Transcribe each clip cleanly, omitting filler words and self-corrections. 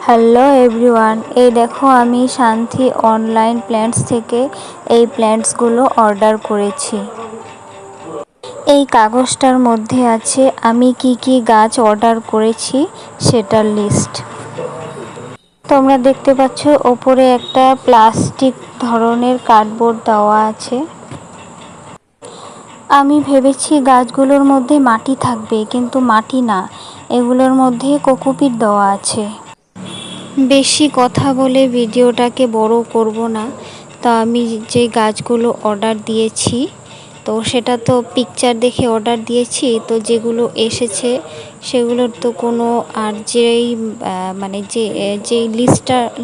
Hello everyone, এই দেখো আমি শান্তি অনলাইন প্ল্যান্টস থেকে এই প্ল্যান্টসগুলো অর্ডার করেছি। এই কাগজটার মধ্যে আছে আমি কি কি গাছ অর্ডার করেছি সেটার লিস্ট। তোমরা দেখতে পাচ্ছ ওপরে একটা প্লাস্টিক ধরনের কার্ডবোর্ড দেওয়া আছে। আমি ভেবেছি গাছগুলোর মধ্যে মাটি থাকবে, কিন্তু মাটি না, এগুলোর মধ্যে কোকোপিট দেওয়া আছে। বেশি কথা বলে ভিডিওটাকে বড় করব না। তো আমি যে গাছগুলো অর্ডার দিয়েছি, তো সেটা তো পিকচার দেখে অর্ডার দিয়েছি, তো যেগুলো এসেছে সেগুলোর তো কোনো আর যেই মানে যে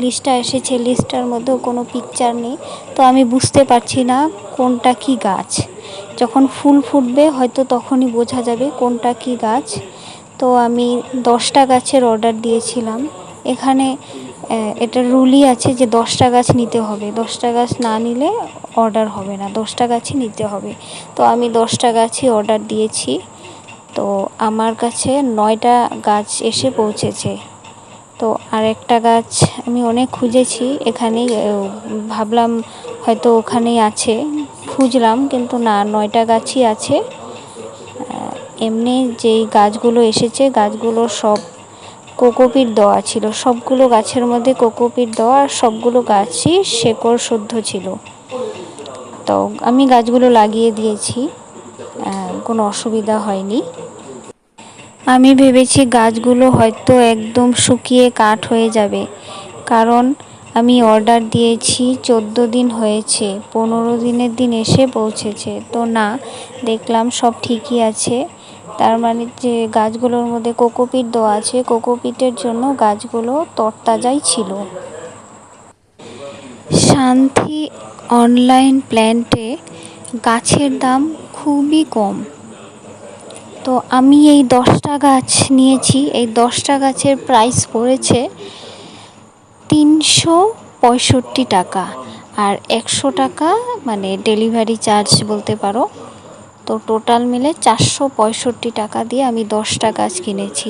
লিস্টটা এসেছে লিস্টটার মধ্যেও কোনো পিকচার নেই। তো আমি বুঝতে পারছি না কোনটা কি গাছ। যখন ফুল ফুটবে হয়তো তখনই বোঝা যাবে কোনটা কি গাছ। তো আমি 10টা গাছের অর্ডার দিয়েছিলাম। এখানে এটা রুলই আছে যে 10টা গাছ নিতে হবে, 10টা গাছ না নিলে অর্ডার হবে না, 10টা গাছই নিতে হবে। তো আমি 10টা গাছই অর্ডার দিয়েছি। তো আমার কাছে 9টা গাছ এসে পৌঁছেছে। তো আর একটা গাছ আমি অনেক খুঁজেছি, এখানেই ভাবলাম হয়তো ওখানেই আছে, খুঁজলাম কিন্তু না, 9টা গাছই আছে। এমনি যেই গাছগুলো এসেছে গাছগুলো সব কোকোপিট দেওয়া ছিল, সবগুলো গাছের মধ্যে কোকোপিট দেওয়া, আর সবগুলো গাছই শেকড় শুদ্ধ ছিল। তো আমি গাছগুলো লাগিয়ে দিয়েছি, কোনো অসুবিধা হয়নি। আমি ভেবেছি গাছগুলো হয়তো একদম শুকিয়ে কাঠ হয়ে যাবে, কারণ আমি অর্ডার দিয়েছি 14 দিন হয়েছে, 15 দিনের দিন এসে পৌঁছেছে। তো না, দেখলাম সব ঠিকই আছে। তার মানে যে গাছগুলোর মধ্যে কোকোপিট দেওয়া আছে, কোকোপিটের জন্য গাছগুলো তরতাজাই ছিল। শান্তি অনলাইন প্ল্যান্টে গাছের দাম খুবই কম। তো আমি এই 10টা গাছ নিয়েছি, এই 10টা গাছের প্রাইস পড়েছে 365 টাকা, আর 100 টাকা মানে ডেলিভারি চার্জ বলতে পারো। তো টোটাল মিলে 465 টাকা দিয়ে আমি 10টা গাছ কিনেছি।